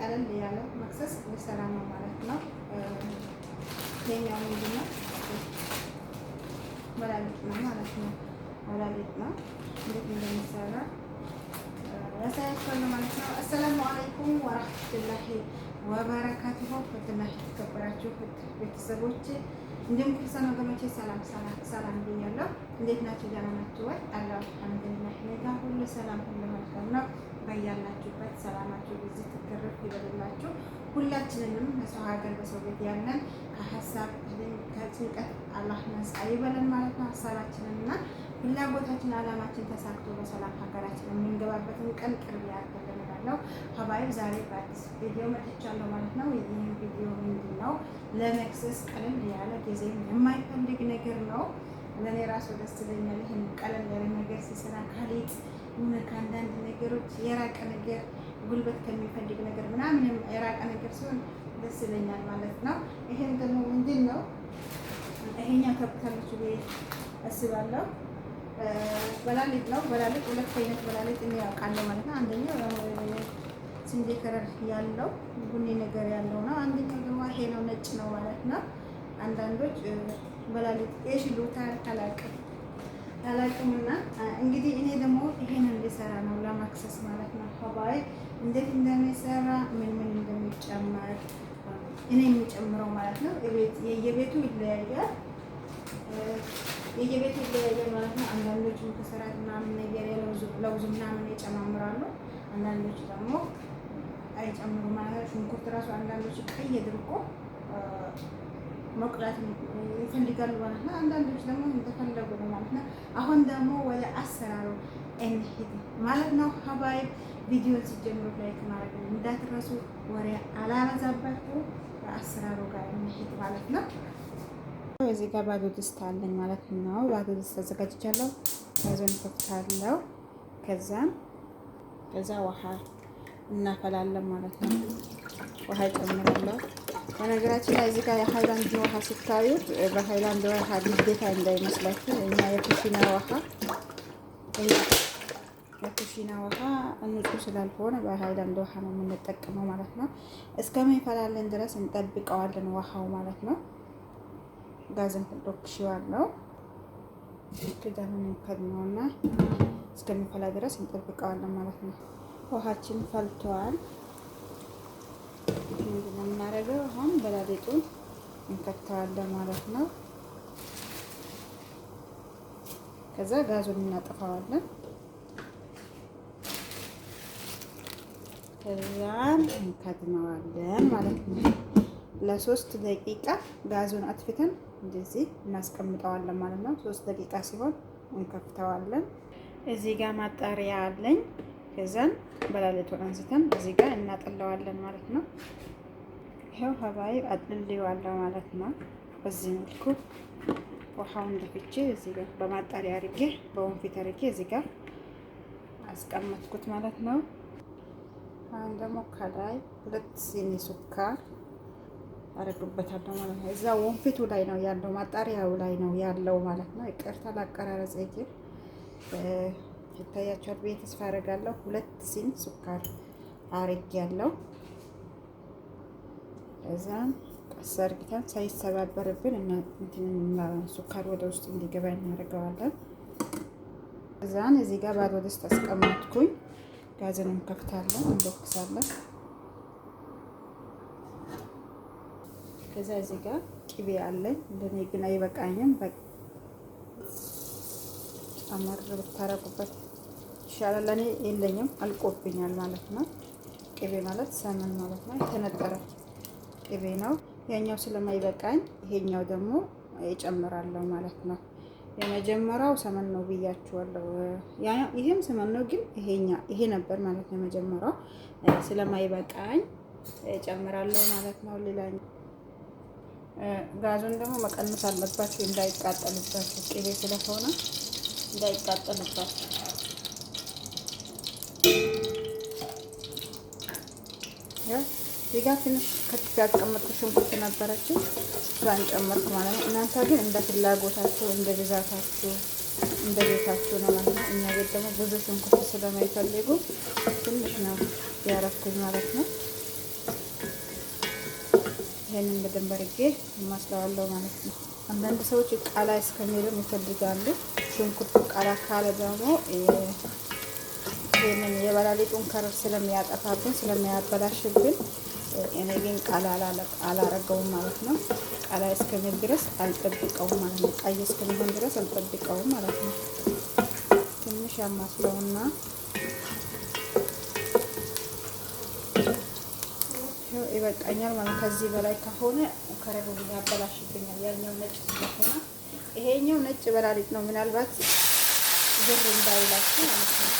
ቀለል ያለ መክሰስ ልሰራ ነው ማለት ነው። ይሄኛው ምንድን ነው? ወላሊጥ ነው ማለት ነው። ወላሊጥ ነው እንዴት እንደሚሰራ ያሳያችኋለሁ ማለት ነው። አሰላሙ አለይኩም ወራህመቱላሂ ወበረካቱሁ። ወደና የተከበራችሁ ቤተሰቦች እንዲሁም ክርስቲያን ወገኖቼ ሰላም ብያለሁ። እንዴት ናችሁ? ደህና ናችሁ ወይ? አላህ አልሐምዱሊላህ እኔ ጋር ሁሉ ሰላም ሁሉ መልካም ነው። በያላችሁበት ሰላማችሁ ብዙ ትትርፍ ይበልላችሁ። ሁላችንንም በሰው ሀገር በሰው ቤት ያለን ከሀሳብ ከጭንቀት አላህ ነፃ ይበለን ማለት ነው። ሀሳባችንና ፍላጎታችን አላማችን ተሳክቶ በሰላም ሀገራችን የምንገባበትን ቀን ቅርብ ያድርግልን እላለሁ። ሀባይብ ዛሬ በአዲስ ቪዲዮ መጥቻለሁ ማለት ነው። ይህን ቪዲዮ ምንድን ነው? ለመክሰስ ቀለል ያለ ጊዜም የማይፈልግ ነገር ነው። ለእኔ ራሱ ደስ ይለኛል ይህን ቀለል ያለ ነገር ሲሰራ ካሊጥ ከአንዳንድ ነገሮች የራቀ ነገር ጉልበት ከሚፈልግ ነገር ምናምን የራቀ ነገር ሲሆን ደስ ይለኛል ማለት ነው። ይሄን ደግሞ ምንድን ነው? ይሄኛው ተብታለች ቤት አስባለሁ። በላሊጥ ነው። በላሊጥ ሁለት አይነት በላሊጥ እኔ ያውቃለሁ ማለት ነው። አንደኛው ስንዴ ከረር ያለው ቡኒ ነገር ያለው ነው። አንደኛው ደግሞ ይሄ ነው፣ ነጭ ነው ማለት ነው። አንዳንዶች በላሊጥ እሺ ይሉታል አላውቅምና እንግዲህ እኔ ደግሞ ይሄንን ልሰራ ነው ለማክሰስ ማለት ነው። ሀባይ እንዴት እንደሚሰራ ምን እንደሚጨመር እኔ የሚጨምረው ማለት ነው። የየቤቱ ይለያያል ማለት ነው። አንዳንዶች ከሰራት ምናምን ነገር ለውዝ ምናምን ይጨማምራሉ። አንዳንዶች ደግሞ አይጨምሩ ማለት ነው። ሽንኩርት ራሱ አንዳንዶች ቀይ አድርጎ መቁላት ይፈልጋሉ ማለት ነው። አንዳንዶች ደግሞ እንደፈለጉ ነው ማለት ነው። አሁን ደግሞ ወደ አሰራሩ እንሂድ ማለት ነው። ሀባይ ቪዲዮን ሲጀምሩ ላይክ ማድረግ እንዳትረሱ። ወሬ አላበዛባችሁ፣ አሰራሩ ጋር እንሂድ ማለት ነው። እዚህ ጋር ባዶ ድስት አለኝ ማለት ነው። ባዶ ድስት አዘጋጅቻለሁ። ጋዙን ከፍታለሁ። ከዛ ውሃ እናፈላለን ማለት ነው። ውሃ ጨምራለሁ። በነገራችን ላይ እዚህ ጋር የሃይላንድ ውሃ ስታዩት በሃይላንድ ውሃ ግዴታ እንዳይመስላችሁ። እኛ የኩሽና ውሃ ንጹህ ስላልሆነ በሃይላንድ ውሃ ነው የምንጠቀመው ማለት ነው። እስከሚፈላለን ድረስ እንጠብቀዋለን ውሃው ማለት ነው። ጋዝን ዶክሽዋለሁ። ክዳኑን እንከድነውና እስከሚፈላ ድረስ እንጠብቀዋለን ማለት ነው። ውሃችን ፈልቷል። ምንድን ነው የምናደርገው? አሁን በላሊጡን እንከተዋለን ማለት ነው። ከዛ ጋዙን እናጠፋዋለን። ከዛም እንከድነዋለን ማለት ነው። ለ3 ደቂቃ ጋዙን አጥፍተን እንደዚህ እናስቀምጠዋለን ማለት ነው። 3 ደቂቃ ሲሆን እንከፍተዋለን። እዚህ ጋር ማጣሪያ አለኝ። ከዛን በላሊጡን አንስተን እዚህ ጋር እናጠለዋለን ማለት ነው። ይሄው ሀባይ አጥልሌዋለሁ ማለት ነው። በዚህ መልኩ ውሃውን ደፍቼ እዚህ ጋር በማጣሪያ አድርጌ በወንፊት አድርጌ እዚህ ጋር አስቀመጥኩት ማለት ነው። አሁን ደግሞ ከላይ 2 ሲኒ ሱካር አረግበታለሁ ማለት ነው። እዛ ወንፊቱ ላይ ነው ያለው፣ ማጣሪያው ላይ ነው ያለው ማለት ነው። ይቅርታ ላቀራረጽ ይታያቸዋል ብዬ ተስፋ አደርጋለሁ። 2 ሲኒ ሱካር አርጌያለሁ። እዛን ቀስ አድርገን ሳይሰባበርብን እና ሱካር ወደ ውስጥ እንዲገባ እናደርገዋለን። እዛን እዚህ ጋር ባዶ ድስት አስቀመጥኩኝ። ጋዝን እንከፍታለን፣ እንቦክሳለን። ከዛ እዚህ ጋር ቅቤ አለኝ። እንደኔ ግን አይበቃኝም። አመር ብታረቁበት ይሻላል። ለኔ የለኝም፣ አልቆብኛል ማለት ነው። ቅቤ ማለት ሰመን ማለት ነው። የተነጠረ ቅቤ ነው። ያኛው ስለማይበቃኝ ይሄኛው ደግሞ እጨምራለሁ ማለት ነው። የመጀመሪያው ሰመን ነው ብያችኋለሁ። ይሄም ሰመን ነው፣ ግን ይሄ ነበር ማለት ነው የመጀመሪያው። ስለማይበቃኝ እጨምራለሁ ማለት ነው። ሌላኛው ጋዙን ደግሞ መቀነስ አለባችሁ እንዳይቃጠልባችሁ፣ ቅቤ ስለሆነ እንዳይቃጠልባችሁ። እዚህ ጋር ትንሽ ከትፍ ያስቀመጥኩት ሽንኩርት ነበረችን፣ እሷን ጨመርኩ ማለት ነው። እናንተ ግን እንደ ፍላጎታችሁ እንደ ብዛታችሁ እንደ ቤታችሁ ነው ማለት ነው። እኛ ቤት ደግሞ ብዙ ሽንኩርት ስለማይፈልጉ ትንሽ ነው ያረኩኝ ማለት ነው። ይሄንን በደንብ አድርጌ ማስለዋለሁ ማለት ነው። አንዳንድ ሰዎች ቃላ እስከሚልም ይፈልጋሉ። ሽንኩርቱ ቃላ ካለ ደግሞ ይሄንን የበላሊጡን ከረር ስለሚያጠፋብን ስለሚያበላሽብን እኔ ግን ቃላ አላረገውም ማለት ነው። ቃላ እስከሚል ድረስ አልጠብቀውም ማለት ነው። ቀይ እስከሚሆን ድረስ አልጠብቀውም ማለት ነው። ትንሽ ያማስለውና ይበቃኛል ማለት ከዚህ በላይ ከሆነ ከረሩ ያበላሽብኛል። ያኛው ነጭ ስለሆነ ይሄኛው ነጭ በላሊጥ ነው። ምናልባት ግር እንዳይላችሁ ማለት ነው።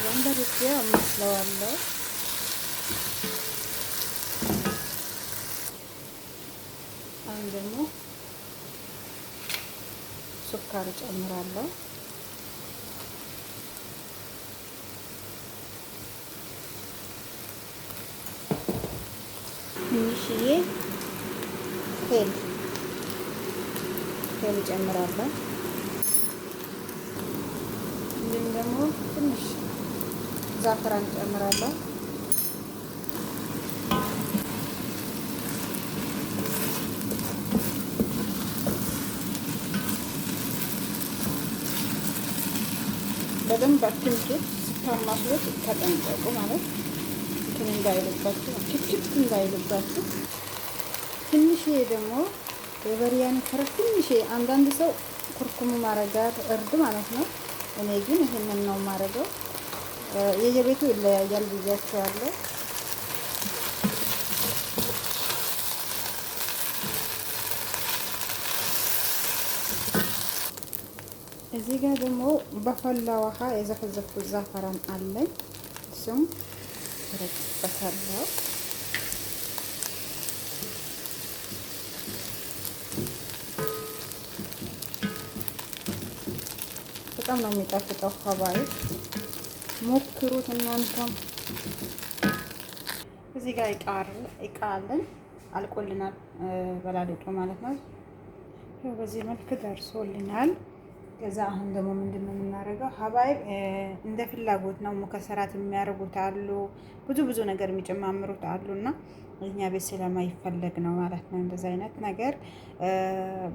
ወንበርጄ አማስለዋለሁ። አሁን ደግሞ ሱካር ጨምራለሁ። ትንሽዬ ሄል ጨምራለሁ። እንዲሁም ደግሞ ትንሽ ዛፍራን ጨምራለሁ። በደንብ አትንኩት። ስታማስሉት ተጠንቀቁ ማለት እንትን እንዳይልባችሁ፣ ችፕ እንዳይልባችሁ። ትንሽዬ ደግሞ የበሪያኒ ከረር ትንሽዬ። አንዳንድ ሰው ኩርኩም ማረጋት እርድ ማለት ነው። እኔ ግን ይሄንን ነው ማረገው። የየቤቱ ይለያያል ብያቸዋለሁ። እዚህ ጋር ደግሞ በፈላ ውሃ የዘፈዘፍኩት ዛፈራን አለኝ። እሱም ረጭበታለሁ። በጣም ነው የሚጣፍጠው። ሀባይ ሞክሩት እናንተም። እዚህ ጋር እቃ አለን፣ አልቆልናል በላሊጡ ማለት ነው። በዚህ መልክ ደርሶልናል። ከዛ አሁን ደግሞ ምንድን ነው የምናደርገው? ሀባይ እንደ ፍላጎት ነው። ሙከሰራት የሚያደርጉት አሉ፣ ብዙ ነገር የሚጨማምሩት አሉ እና እኛ ቤት ስለማይፈለግ ነው ማለት ነው እንደዚህ አይነት ነገር።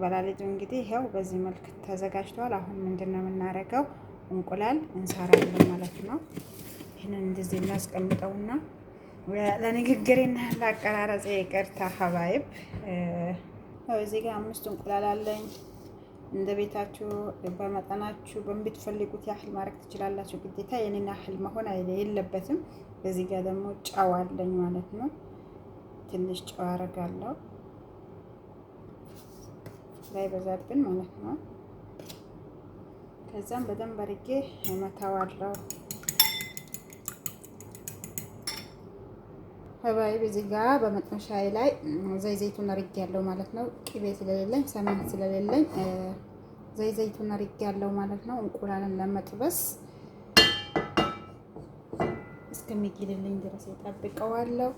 በላሊጡ እንግዲህ ይኸው በዚህ መልክ ተዘጋጅተዋል። አሁን ምንድን ነው የምናደርገው? እንቁላል እንሰራለን ማለት ነው። ይህንን እንደዚህ እናስቀምጠውና ለንግግሬና ለአቀራረጽ ይቅርታ ሀባይብ። እዚህ ጋር 5 እንቁላል አለኝ። እንደ ቤታችሁ በመጠናችሁ በምትፈልጉት ያህል ማድረግ ትችላላችሁ። ግዴታ የኔን ያህል መሆን የለበትም። በዚህ ጋር ደግሞ ጨው አለኝ ማለት ነው። ትንሽ ጨው አደርጋለሁ ላይ በዛብን ማለት ነው። ከዛም በደንብ አድርጌ እመታዋለሁ። ሀባይ በዚህ ጋር በመጥበሻዬ ላይ ዘይቱን አድርጌያለሁ ማለት ነው። ቅቤ ስለሌለኝ ሰመን ስለሌለኝ ዘይቱን አድርጌያለሁ ማለት ነው። እንቁላልን ለመጥበስ እስከሚግልልኝ ድረስ እጠብቀዋለሁ።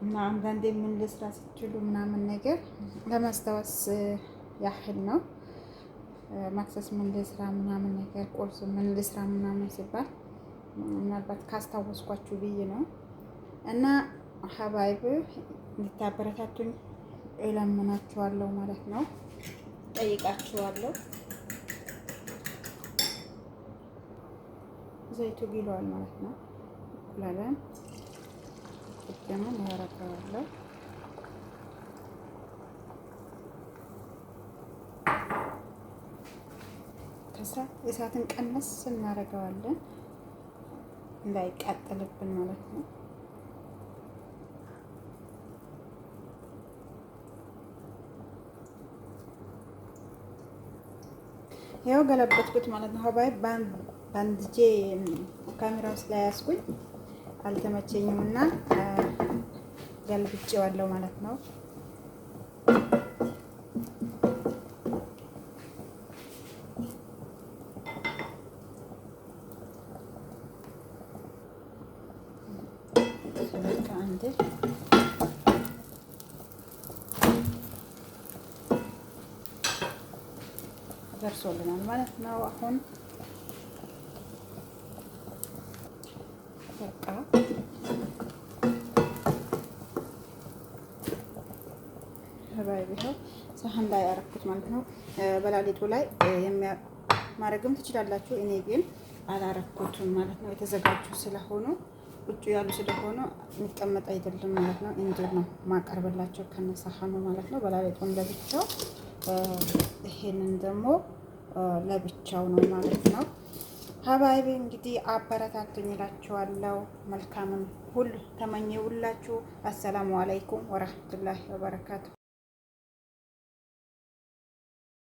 እና አንዳንዴ ምን ልስራ ስትችሉ ምናምን ነገር ለማስታወስ ያህል ነው። ማክሰስ ምን ልስራ ምናምን ነገር፣ ቁርስ ምን ልስራ ምናምን ሲባል ምናልባት ካስታወስኳችሁ ብዬ ነው። እና ሀባይብ እንድታበረታቱኝ እለምናችኋለሁ ማለት ነው፣ ጠይቃችኋለሁ። ዘይቱ ቢሏል ማለት ነው። እንቁላለን ጥቅምን ያረጋዋለሁ። ከዛ እሳትን ቀነስ እናደርገዋለን እንዳይቃጠልብን ማለት ነው። ያው ገለበጥኩት ማለት ነው። ሀባይ ባንድ እጄ ካሜራው ስለያዝኩኝ አልተመቸኝም እና ገልብጬዋለሁ ማለት ነው። ደርሶልናል ማለት ነው። አሁን እቃ ሀባይቢ ይኸው ሳህን ላይ ያረኩት ማለት ነው። በላሊጡ ላይ ማድረግም ትችላላችሁ። እኔ ግን አላረኩትም ማለት ነው። የተዘጋጁ ስለሆኑ ውጭ ያሉ ስለሆኑ የሚቀመጥ አይደለም ማለት ነው። እንዲህ ነው ማቀርብላቸው ከነሳህኑ ማለት ነው። በላሊጡን ለብቻው፣ ይሄንን ደግሞ ለብቻው ነው ማለት ነው። ሀባይቢ እንግዲህ አበረታቱኝ እላችኋለሁ። መልካምን ሁሉ ተመኘውላችሁ። አሰላሙ አለይኩም ወራህመቱላሂ ወበረካቱ።